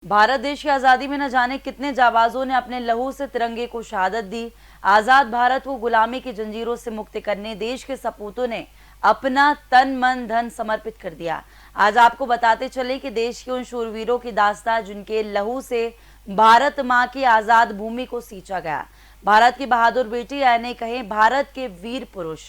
भारत देश की आजादी में न जाने कितने जाबाजों ने अपने लहू से तिरंगे को शहादत दी। आजाद भारत को गुलामी की जंजीरों से मुक्त करने देश के सपूतों ने अपना तन मन धन समर्पित कर दिया। आज आपको बताते चले कि देश के उन शूरवीरों की दास्तां जिनके लहू से भारत माँ की आजाद भूमि को सींचा गया। भारत की बहादुर बेटी यानी कहें भारत के वीर पुरुष,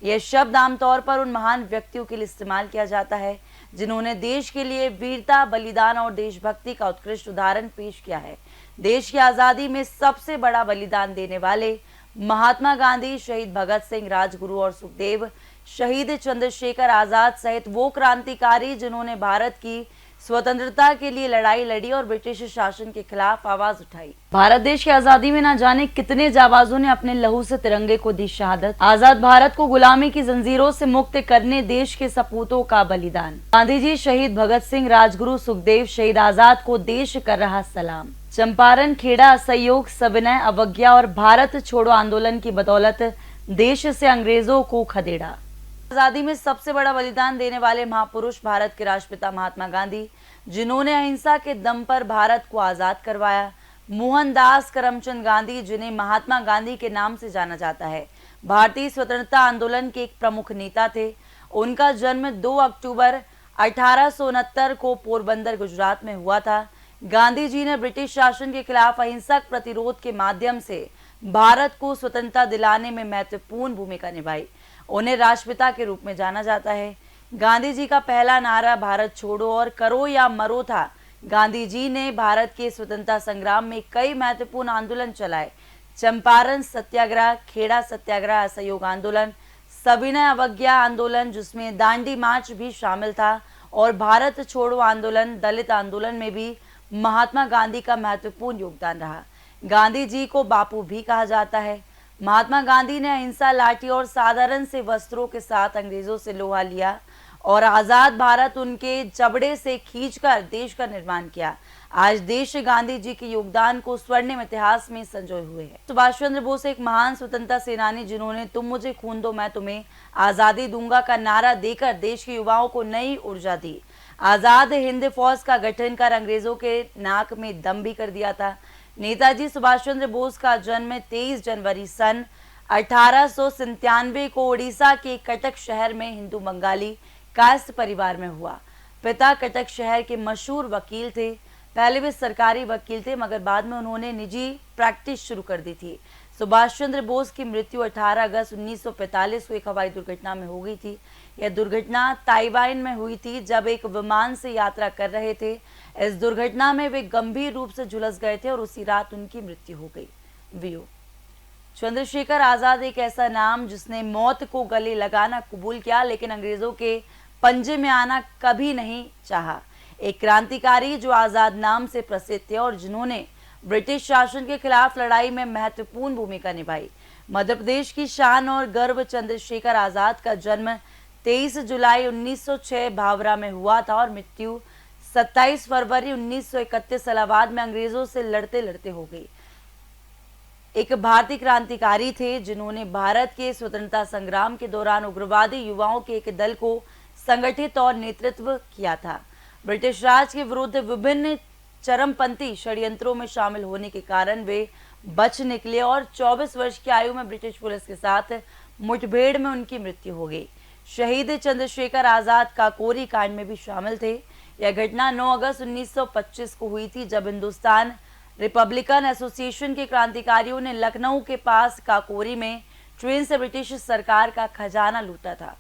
यह शब्द आमतौर पर उन महान व्यक्तियों के लिए इस्तेमाल किया जाता है जिन्होंने देश के लिए वीरता, बलिदान और देशभक्ति का उत्कृष्ट उदाहरण पेश किया है। देश की आजादी में सबसे बड़ा बलिदान देने वाले महात्मा गांधी, शहीद भगत सिंह, राजगुरु और सुखदेव, शहीद चंद्रशेखर आजाद सहित वो क्रांतिकारी जिन्होंने भारत की स्वतंत्रता के लिए लड़ाई लड़ी और ब्रिटिश शासन के खिलाफ आवाज उठाई। भारत देश की आजादी में न जाने कितने जाबाजों ने अपने लहू से तिरंगे को दी शहादत। आजाद भारत को गुलामी की जंजीरों से मुक्त करने देश के सपूतों का बलिदान। गांधी जी, शहीद भगत सिंह, राजगुरु, सुखदेव, शहीद आजाद को देश कर रहा सलाम। चंपारण, खेड़ा, असहयोग, सविनय, अवज्ञा और भारत छोड़ो आंदोलन की बदौलत देश से अंग्रेजों को खदेड़ा। आजादी में सबसे बड़ा बलिदान देने वाले महापुरुष भारत के राष्ट्रपिता महात्मा गांधी, जिन्होंने अहिंसा के दम पर भारत को आजाद करवाया। मोहनदास करमचंद गांधी, जिन्हें महात्मा गांधी के नाम से जाना जाता है, भारतीय स्वतंत्रता आंदोलन के एक प्रमुख नेता थे। उनका जन्म 2 अक्टूबर 1869 को पोरबंदर, गुजरात में हुआ था। गांधी जी ने ब्रिटिश शासन के खिलाफ अहिंसक प्रतिरोध के माध्यम से भारत को स्वतंत्रता दिलाने में महत्वपूर्ण भूमिका निभाई। उन्हें राष्ट्रपिता के रूप में जाना जाता है। गांधी जी का पहला नारा भारत छोड़ो और करो या मरो था। गांधी जी ने भारत के स्वतंत्रता संग्राम में कई महत्वपूर्ण आंदोलन चलाए। चंपारण सत्याग्रह, खेड़ा सत्याग्रह, असहयोग आंदोलन, सविनय अवज्ञा आंदोलन जिसमें दांडी मार्च भी शामिल था, और भारत छोड़ो आंदोलन, दलित आंदोलन में भी महात्मा गांधी का महत्वपूर्ण योगदान रहा। गांधी जी को बापू भी कहा जाता है। महात्मा गांधी ने अहिंसा, लाठी और साधारण से वस्त्रों के साथ अंग्रेजों से लोहा लिया और आजाद भारत उनके जबड़े से खींचकर देश का निर्माण किया। आज देश गांधी जी के योगदान को स्वर्णिम इतिहास में संजोए हुए है। सुभाष चंद्र बोस एक महान स्वतंत्रता सेनानी जिन्होंने तुम मुझे खून दो मैं तुम्हें आजादी दूंगा का नारा देकर देश के युवाओं को नई ऊर्जा दी। आजाद हिंद फौज का गठन कर अंग्रेजों के नाक में दम भी कर दिया था। नेताजी सुभाष चंद्र बोस का जन्म 23 जनवरी सन 1897 को उड़ीसा के कटक शहर में हिंदू बंगाली कायस्थ परिवार में हुआ। पिता कटक शहर के मशहूर वकील थे। पहले वे सरकारी वकील थे, मगर बाद में उन्होंने निजी प्रैक्टिस शुरू कर दी थी। सुभाष चंद्र बोस की मृत्यु 18 अगस्त 1945 को एक हवाई दुर्घटना में हो गई थी। यह दुर्घटना ताइवान में हुई थी जब एक विमान से यात्रा कर रहे थे। इस दुर्घटना में वे गंभीर रूप से झुलस गए थे और उसी रात उनकी मृत्यु हो गई। व्यू चंद्रशेखर आजाद एक ऐसा नाम जिसने मौत को गले लगाना कबूल किया लेकिन अंग्रेजों के पंजे में आना कभी नहीं चाहा। एक क्रांतिकारी जो आजाद नाम से प्रसिद्ध थे और जिन्होंने ब्रिटिश शासन के खिलाफ लड़ाई में महत्वपूर्ण भूमिका निभाई। मध्य प्रदेश की शान और गर्व चंद्रशेखर आजाद का जन्म 23 जुलाई 1906 भावरा में हुआ था और मृत्यु 27 फरवरी 1931 इलाहाबाद में अंग्रेजों से लड़ते लड़ते हो गई। एक भारतीय क्रांतिकारी थे जिन्होंने भारत के स्वतंत्रता संग्राम के दौरान उग्रवादी युवाओं के एक दल को संगठित और नेतृत्व किया था। ब्रिटिश राज के विरुद्ध विभिन्न चरमपंथी षड्यंत्रों में शामिल होने के कारण वे बच निकले और 24 वर्ष की आयु में ब्रिटिश पुलिस के साथ मुठभेड़ में उनकी मृत्यु हो गई। शहीद चंद्रशेखर आजाद काकोरी कांड में भी शामिल थे। यह घटना 9 अगस्त 1925 को हुई थी जब हिंदुस्तान रिपब्लिकन एसोसिएशन के क्रांतिकारियों ने लखनऊ के पास काकोरी में ट्रेन से ब्रिटिश सरकार का खजाना लूटा था।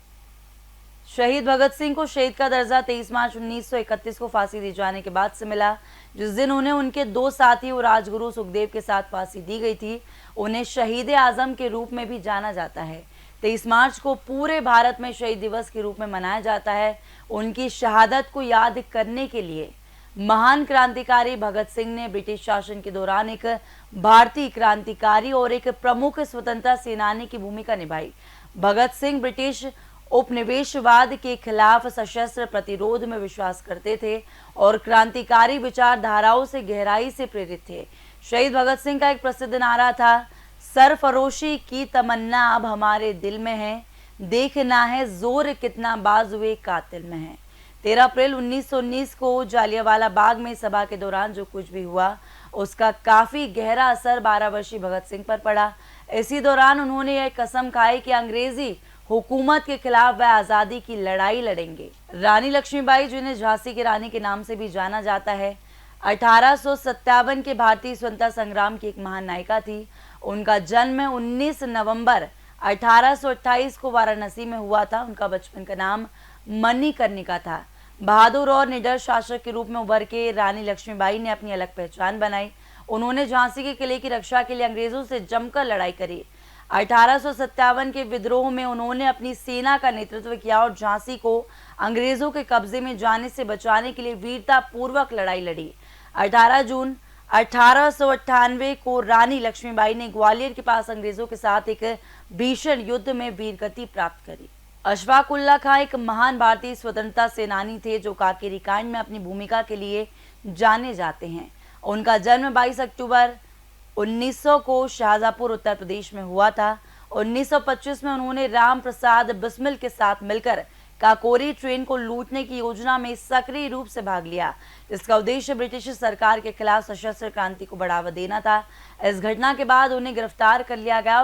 शहीद भगत सिंह को शहीद का दर्जा 23 मार्च 1931 को फांसी दी जाने के बाद से मिला। जिस दिन उन्हें उनके 2 साथियों राजगुरु सुखदेव के साथ फांसी दी गई थी, उन्हें शहीद आजम के रूप में भी जाना जाता है। 23 मार्च को पूरे भारत में शहीद दिवस के रूप में मनाया जाता है। उनकी शहादत को याद करने के लिए महान क्रांतिकारी भगत सिंह ने ब्रिटिश शासन के दौरान एक भारतीय क्रांतिकारी और एक प्रमुख स्वतंत्रता सेनानी की भूमिका निभाई। भगत सिंह ब्रिटिश उपनिवेशवाद के खिलाफ सशस्त्र प्रतिरोध में विश्वास करते थे और क्रांतिकारी विचारधाराओं से गहराई से प्रेरित थे। शहीद भगत सिंह का एक प्रसिद्ध नारा था, सरफरोशी की तमन्ना अब हमारे दिल में है, देखना है जोर कितना बाजुए कातिल में है। 13 अप्रैल 1919 को जालियांवाला बाग में सभा के दौरान जो कुछ भी हुआ उसका काफी गहरा असर 12 वर्षीय भगत सिंह पर पड़ा। इसी दौरान उन्होंने यह कसम खाई कि अंग्रेजी हुकूमत के खिलाफ वह आजादी की लड़ाई लड़ेंगे। रानी लक्ष्मीबाई, जिन्हें झांसी की रानी के नाम से भी जाना जाता है, 1857 के भारतीय स्वतंत्रता संग्राम की एक महान नायिका थी। उनका जन्म 19 नवंबर 1828 को वाराणसी में हुआ था। उनका बचपन का नाम मणिकर्णिका था। बहादुर और निडर शासक के रूप में उभर के रानी लक्ष्मीबाई ने अपनी अलग पहचान बनाई। उन्होंने झांसी के किले की रक्षा के लिए अंग्रेजों से जमकर लड़ाई करी। 1857 के विद्रोह में उन्होंने अपनी सेना का नेतृत्व किया और झांसी को अंग्रेजों के कब्जे में जाने से बचाने के लिए वीरता पूर्वक लड़ाई लड़ी। 18 जून 1898 को रानी लक्ष्मीबाई ने ग्वालियर के पास अंग्रेजों के साथ एक भीषण युद्ध में वीरगति प्राप्त करी। अशफाक उल्लाह खां एक महान भारतीय स्वतंत्रता सेनानी थे जो काकेरी कांड में अपनी भूमिका के लिए जाने जाते हैं। उनका जन्म 22 अक्टूबर 1900 को शाहजहांपुर उत्तर प्रदेश में हुआ था। 1925 में उन्होंने राम प्रसाद बिस्मिल के साथ मिलकर काकोरी ट्रेन को लूटने की योजना में सक्रिय रूप से भाग लिया, जिसका उद्देश्य ब्रिटिश सरकार के खिलाफ सशस्त्र क्रांति को बढ़ावा देना था। इस घटना के बाद उन्हें गिरफ्तार कर लिया गया।